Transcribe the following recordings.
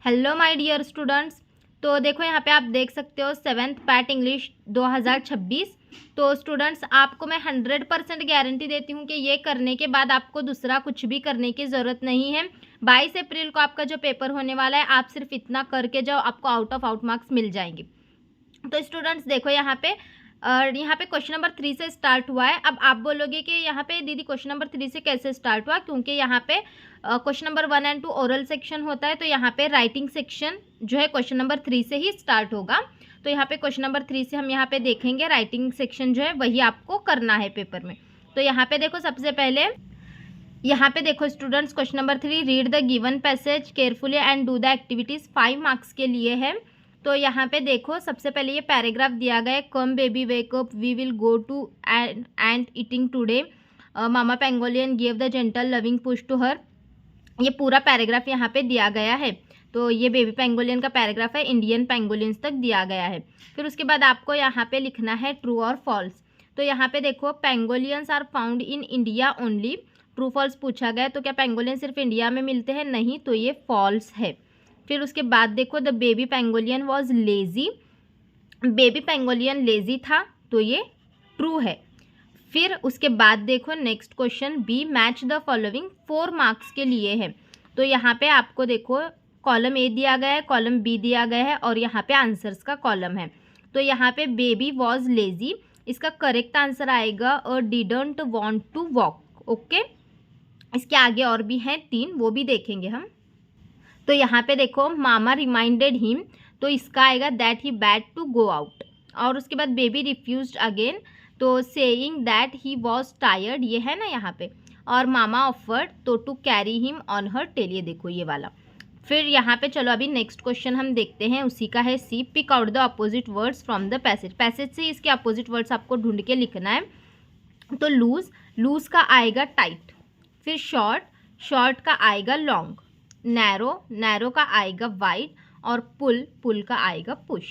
Hello my dear students. तो देखो यहाँ पे आप देख सकते हो 7th पैट इंग्लिश 2026। तो स्टूडेंट्स आपको मैं 100% गारंटी देती हूँ कि ये करने के बाद आपको दूसरा कुछ भी करने की ज़रूरत नहीं है। 22 अप्रैल को आपका जो पेपर होने वाला है, आप सिर्फ इतना करके जाओ, आपको आउट मार्क्स मिल जाएंगे। तो स्टूडेंट्स देखो यहाँ पे क्वेश्चन नंबर 3 से स्टार्ट हुआ है। अब आप बोलोगे कि यहाँ पे दीदी क्वेश्चन नंबर 3 से कैसे स्टार्ट हुआ, क्योंकि यहाँ पे question number 1 and 2 oral section होता है, तो यहाँ पे राइटिंग सेक्शन जो है क्वेश्चन नंबर 3 से ही स्टार्ट होगा। तो यहाँ पे क्वेश्चन नंबर 3 से हम यहाँ पे देखेंगे, राइटिंग सेक्शन जो है वही आपको करना है पेपर में। तो यहाँ पे देखो सबसे पहले यहाँ पे देखो students, question number 3, read the given passage carefully and do the activities. 5 marks के लिए है। तो यहाँ पे देखो सबसे पहले ये पैराग्राफ दिया गया है, come baby wake up we will go to and eating today, mama pangolin give the gentle loving push to her. ये पूरा पैराग्राफ यहाँ पे दिया गया है। तो ये बेबी पेंगोलियन का पैराग्राफ है, इंडियन पेंगोलियंस तक दिया गया है। फिर उसके बाद आपको यहाँ पे लिखना है ट्रू और फॉल्स। तो यहाँ पे देखो pangolins are found in India only, true false पूछा गया। तो क्या पेंगोलियन सिर्फ इंडिया में मिलते हैं? नहीं, तो ये फॉल्स है। फिर उसके बाद देखो the baby pangolin was lazy, baby pangolin lazy था, तो ये ट्रू है। फिर उसके बाद देखो next question B, match the following. 4 marks के लिए है। तो यहाँ पे आपको देखो कॉलम ए दिया गया है, कॉलम बी दिया गया है और यहाँ पे आंसर्स का कॉलम है। तो यहाँ पे बेबी वॉज लेजी, इसका करेक्ट आंसर आएगा और didn't want to walk. Okay, इसके आगे और भी हैं 3, वो भी देखेंगे हम। तो यहाँ पे देखो मामा रिमाइंडेड हिम, तो इसका आएगा that he had to go out. और उसके बाद बेबी रिफ्यूज्ड अगेन, तो saying that he was tired, ये है ना यहाँ पे। और mama offered to to carry him on her tail, ये देखो ये वाला। फिर यहाँ पे चलो अभी नेक्स्ट क्वेश्चन हम देखते हैं, उसी का है C, pick out the opposite words from the passage. Passage से इसके अपोजिट वर्ड्स आपको ढूंढ के लिखना है। तो लूज, लूज का आएगा टाइट। फिर शॉर्ट, शॉर्ट का आएगा लॉन्ग। नैरो, नैरो का आएगा वाइड। और पुल, पुल का आएगा पुश।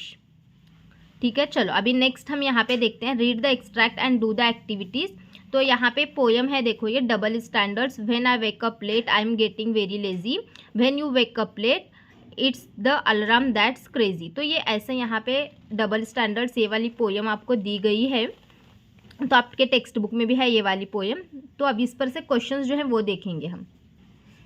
ठीक है, चलो अभी नेक्स्ट हम यहाँ पे देखते हैं, read the extract and do the activities. तो यहाँ पे पोयम है, देखो ये double standards. When I wake up late I am getting very lazy, when you wake up late it's the alarm that's crazy. तो ये ऐसे यहाँ पे डबल स्टैंडर्ड्स, ये वाली पोयम आपको दी गई है। तो आपके टेक्स्ट बुक में भी है ये वाली पोयम। तो अब इस पर से क्वेश्चंस जो है वो देखेंगे हम।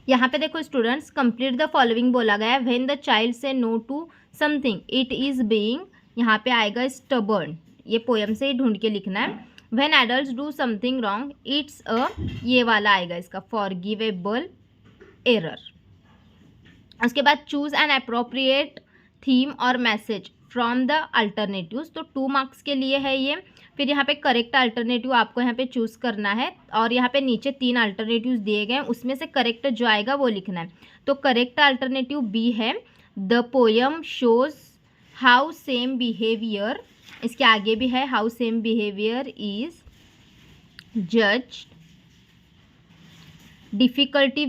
यहाँ पे देखो स्टूडेंट्स, कंप्लीट द फॉलोइंग बोला गया है। When the child says no to something it is being, यहाँ पे आएगा स्टबर्न, ये पोयम से ही ढूंढ के लिखना है। When adults do something wrong it's a, ये वाला आएगा इसका फॉरगिवेबल एरर। उसके बाद चूज एन अप्रोप्रिएट थीम और मैसेज फ्रॉम द अल्टरनेटिव्स, तो 2 मार्क्स के लिए है ये। फिर यहाँ पे करेक्ट अल्टरनेटिव आपको यहाँ पे चूज़ करना है और यहाँ पे नीचे 3 अल्टरनेटिव्स दिए गए हैं, उसमें से करेक्ट जो आएगा वो लिखना है। तो करेक्ट अल्टरनेटिव बी है, the poem shows how same behaviour, इसके आगे भी है हाउ सेम बिहेवियर इज जज difficulty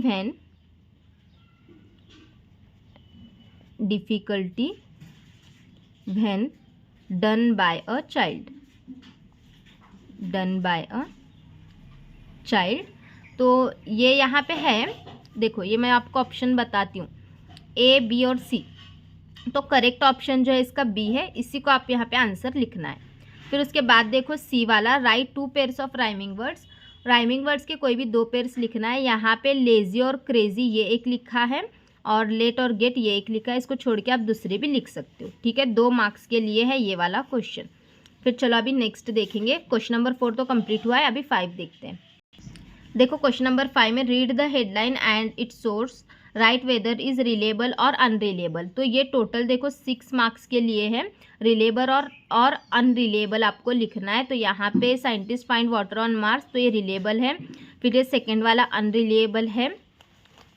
when done by a child, done by a child. तो ये यहाँ पे है, देखो ये मैं आपको ऑप्शन बताती हूँ, ए, बी और सी। तो करेक्ट ऑप्शन जो है इसका बी है, इसी को आप यहाँ पे आंसर लिखना है। फिर उसके बाद देखो सी वाला, right 2 pairs of rhyming words. Rhyming words के कोई भी 2 पेयर्स लिखना है। यहाँ पे लेजी और क्रेजी ये एक लिखा है और लेट और गेट ये एक लिखा है, इसको छोड़ के आप दूसरे भी लिख सकते हो। ठीक है, 2 मार्क्स के लिए है ये वाला क्वेश्चन। फिर चलो अभी नेक्स्ट देखेंगे, क्वेश्चन नंबर 4 तो कंप्लीट हुआ है, अभी 5 देखते हैं। देखो क्वेश्चन नंबर 5 में read the headline and its source, right whether is reliable और अनरिलेबल। तो ये टोटल देखो 6 मार्क्स के लिए है। रिलेबल और अनरिलेबल आपको लिखना है। तो यहाँ पे scientist find water on Mars, तो ये रिलेबल है। फिर ये सेकेंड वाला अनरिलेबल है,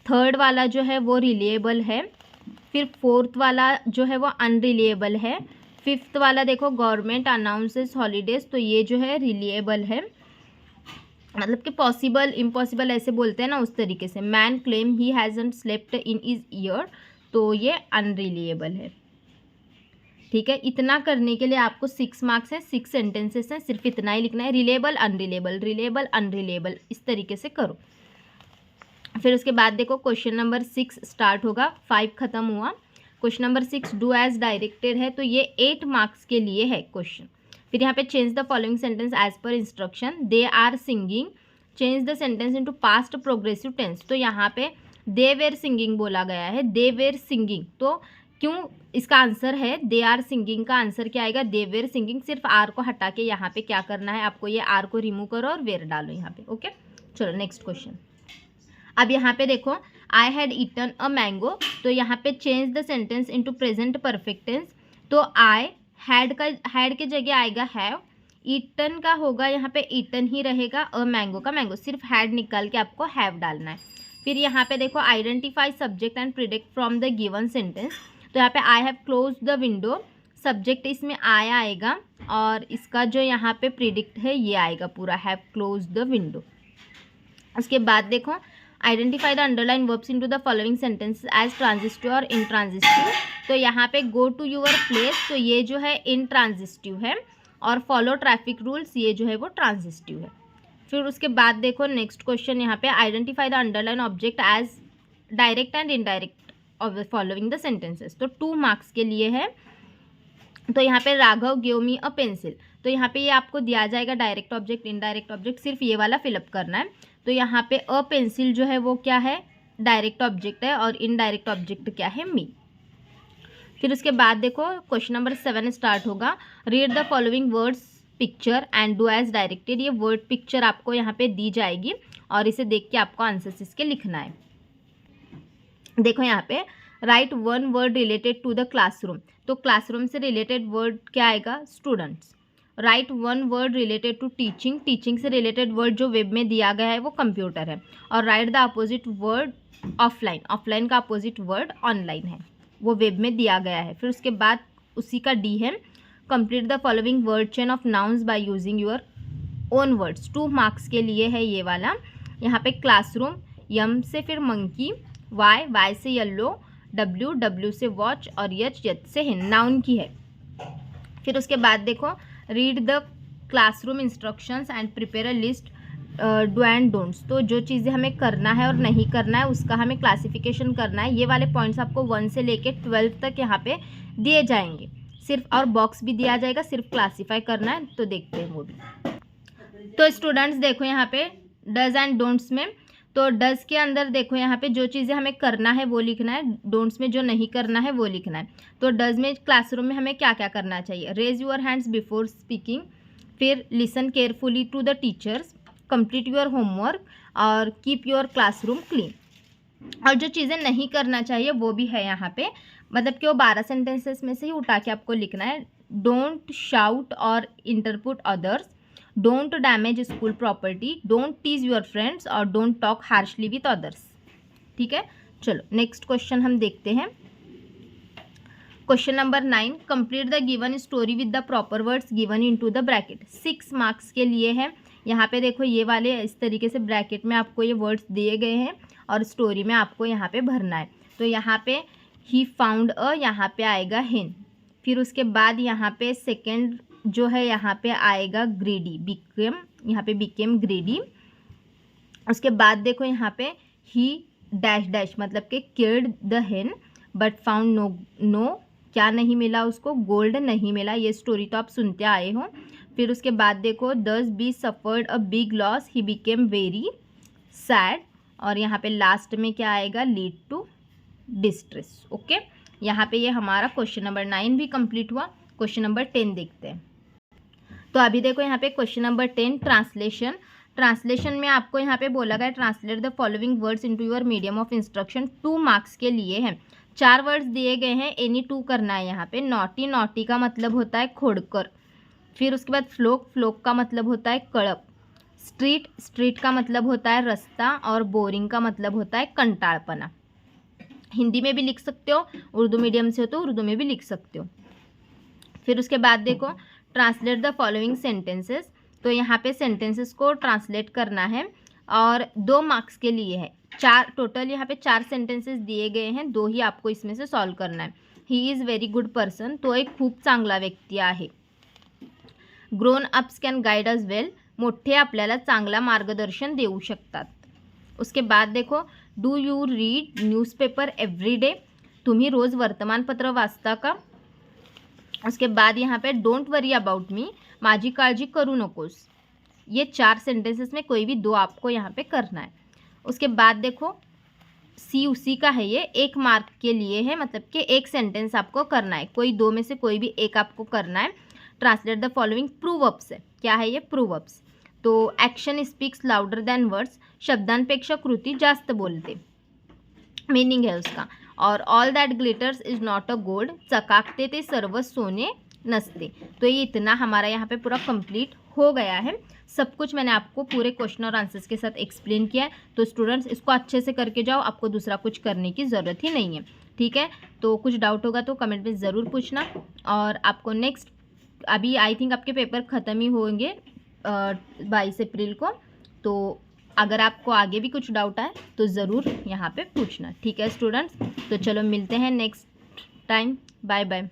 थर्ड वाला जो है वो रिलेबल है, फिर फोर्थ वाला जो है वो अनरिलेबल है, फिफ्थ वाला देखो गवर्नमेंट अनाउंसेस हॉलीडेज, तो ये जो है रिलेबल है, मतलब कि पॉसिबल इम्पॉसिबल ऐसे बोलते हैं ना, उस तरीके से। Man claim he hasn't slept in is year, तो ये अनरिलेबल है। ठीक है, इतना करने के लिए आपको 6 मार्क्स हैं, 6 सेंटेंसेस हैं, सिर्फ इतना ही लिखना है, रिलेबल अनरिलेबल, रिलेबल अनरिलेबल, इस तरीके से करो। फिर उसके बाद देखो क्वेश्चन नंबर 6 स्टार्ट होगा, 5 खत्म हुआ। Question number 6 do as directed है, तो ये 8 मार्क्स के लिए है क्वेश्चन। फिर यहाँ पे change the following sentence as per instruction, they are singing, change the sentence into past progressive tense. तो यहाँ पे दे वेर सिंगिंग बोला गया है, दे वेर सिंगिंग, तो क्यों, इसका आंसर है दे आर सिंगिंग का आंसर क्या आएगा, दे वेर सिंगिंग। सिर्फ आर को हटा के यहाँ पे क्या करना है आपको, ये आर को रिमूव करो और वेर डालो यहाँ पे। ओके, चलो नेक्स्ट क्वेश्चन। अब यहाँ पे देखो I had eaten a mango, तो यहाँ पे change the sentence into present perfect tense. तो आई हैड के जगह आएगा हैव, ईटन का होगा यहाँ पे ईटन ही रहेगा, अ मैंगो का मैंगो, सिर्फ हैड निकाल के आपको हैव डालना है। फिर यहाँ पे देखो identify subject and predict from the given sentence. तो यहाँ पे I have close the window, subject इसमें आई आएगा और इसका जो यहाँ पे प्रिडिक्ट है ये आएगा पूरा, हैव क्लोज द विंडो। उसके बाद देखो identify the underline verbs into the following sentence as transitive और इंट्रांजिटिव। तो यहाँ पे गो टू यूर प्लेस, तो ये जो है इंट्रांजिटिव है, और फॉलो ट्रैफिक रूल्स ये जो है वो ट्रांजिटिव है। फिर उसके बाद देखो नेक्स्ट क्वेश्चन, यहाँ पे identify the underline object as direct and indirect of the following the sentences. तो 2 मार्क्स के लिए है। तो यहाँ पे Raghav give me a pencil, तो यहाँ पे ये आपको दिया जाएगा डायरेक्ट ऑब्जेक्ट इनडायरेक्ट ऑब्जेक्ट, सिर्फ ये वाला फिलअप करना है। तो यहाँ पे अ पेंसिल जो है वो क्या है, डायरेक्ट ऑब्जेक्ट है, और इनडायरेक्ट ऑब्जेक्ट क्या है, मी। फिर उसके बाद देखो क्वेश्चन नंबर 7 स्टार्ट होगा, read the following words picture and do as directed. ये वर्ड पिक्चर आपको यहाँ पे दी जाएगी और इसे देख के आपको आंसर्स इसके लिखना है। देखो यहाँ पे right 1 word related to the classroom, तो क्लासरूम से रिलेटेड वर्ड क्या आएगा, students. Right 1 word related to teaching, teaching से रिलेटेड वर्ड जो वेब में दिया गया है वो कंप्यूटर है। और right the opposite word offline, offline का अपोजिट वर्ड ऑनलाइन है, वो वेब में दिया गया है। फिर उसके बाद उसी का डी है, complete the following word chain of nouns by using your own words. 2 marks के लिए है ये वाला। यहाँ पे क्लासरूम, यम से फिर मंकी, वाई, वाई से येलो, डब्ल्यू, डब्ल्यू से वॉच, और यच, यच से हिन, नाउन की है। फिर उसके बाद देखो read the classroom instructions and prepare a list do and don'ts. तो जो चीज़ें हमें करना है और नहीं करना है उसका हमें क्लासिफिकेशन करना है। ये वाले पॉइंट्स आपको 1 से लेके 12 तक यहाँ पे दिए जाएंगे सिर्फ, और बॉक्स भी दिया जाएगा, सिर्फ क्लासीफाई करना है। तो देखते हैं वो भी। तो स्टूडेंट्स देखो यहाँ पे डज एंड डोंट्स में, तो डज के अंदर देखो यहाँ पे जो चीज़ें हमें करना है वो लिखना है, डोंट्स में जो नहीं करना है वो लिखना है। तो डज में क्लासरूम में हमें क्या क्या करना चाहिए, raise your hands before speaking, फिर listen carefully to the teachers, complete your homework, और कीप योर क्लासरूम क्लीन। और जो चीज़ें नहीं करना चाहिए वो भी है यहाँ पे, मतलब कि वो 12 सेंटेंसेस में से ही उठा के आपको लिखना है। डोंट शाउट और interrupt others, don't damage school property, don't tease your friends, और don't talk harshly with others. ठीक है, चलो नेक्स्ट क्वेश्चन हम देखते हैं। Question number 9, complete the given story with the proper words given into the bracket. 6 marks के लिए है। यहाँ पे देखो ये वाले इस तरीके से ब्रैकेट में आपको ये वर्ड्स दिए गए हैं और स्टोरी में आपको यहाँ पे भरना है। तो यहाँ पे ही फाउंड अ, यहाँ पे आएगा हिन। फिर उसके बाद यहाँ पे सेकेंड जो है यहाँ पे आएगा ग्रेडी, बिकेम, यहाँ पे बिकेम ग्रेडी। उसके बाद देखो यहाँ पे ही डैश डैश, मतलब कि किल्ड द हेन बट फाउंड नो, क्या नहीं मिला उसको, गोल्ड नहीं मिला। ये स्टोरी तो आप सुनते आए हो। फिर उसके बाद देखो दस B suffered a big loss, he became very sad, और यहाँ पे लास्ट में क्या आएगा, लीड टू डिस्ट्रेस। ओके, यहाँ पे ये हमारा क्वेश्चन नंबर 9 भी कंप्लीट हुआ। क्वेश्चन नंबर 10 देखते हैं। तो अभी देखो यहाँ पे क्वेश्चन नंबर 10 ट्रांसलेशन। ट्रांसलेशन में आपको यहाँ पे बोला गया translate the following words into your medium of instruction. 2 marks के लिए हैं। 4 वर्ड्स दिए गए हैं, एनी 2 करना है यहाँ पे। नॉटी, नॉटी का मतलब होता है खोड़कर। फिर उसके बाद फ्लोक, फ्लोक का मतलब होता है कड़प। स्ट्रीट, स्ट्रीट का मतलब होता है रास्ता, और बोरिंग का मतलब होता है कंटाड़पना। हिंदी में भी लिख सकते हो, उर्दू मीडियम से हो तो उर्दू में भी लिख सकते हो। फिर उसके बाद देखो ट्रांसलेट द फॉलोइंग सेंटेंसेस। तो यहाँ पे सेंटेंसेस को ट्रांसलेट करना है और 2 मार्क्स के लिए है। 4 टोटल यहाँ पे 4 सेंटेंसेस दिए गए हैं, 2 ही आपको इसमें से सॉल्व करना है। He is very good person, तो एक खूप चांगला व्यक्ती आहे। Grown ups can guide us well, मोठे आपल्याला चांगला मार्गदर्शन देऊ शकतात। उसके बाद देखो do you read newspaper every day, तुम्ही रोज वर्तमानपत्र वाचता का? उसके बाद यहाँ पे डोंट वरी अबाउट मी, माझी काळजी करू नकोस। ये 4 सेंटेंसेस में कोई भी 2 आपको यहाँ पे करना है। उसके बाद देखो सी उसी का है, ये 1 मार्क के लिए है, मतलब कि 1 सेंटेंस आपको करना है, कोई 2 में से कोई भी 1 आपको करना है। ट्रांसलेट द फॉलोइंग प्रूवर्ब्स है। क्या है ये? प्रूवर्ब्स। तो action speaks louder than words, शब्दांपेक्षा कृती जास्त बोलते, मीनिंग है उसका। और all that glitters is not a gold, चकाकते ते सर्व सोने नसते। तो ये इतना हमारा यहाँ पे पूरा कंप्लीट हो गया है। सब कुछ मैंने आपको पूरे क्वेश्चन और आंसर्स के साथ एक्सप्लेन किया है। तो स्टूडेंट्स इसको अच्छे से करके जाओ, आपको दूसरा कुछ करने की ज़रूरत ही नहीं है। ठीक है, तो कुछ डाउट होगा तो कमेंट में ज़रूर पूछना। और आपको नेक्स्ट, अभी आई थिंक आपके पेपर ख़त्म ही होंगे 22 अप्रैल को। तो अगर आपको आगे भी कुछ डाउट आए तो ज़रूर यहाँ पे पूछना। ठीक है स्टूडेंट्स, तो चलो मिलते हैं नेक्स्ट टाइम। Bye bye.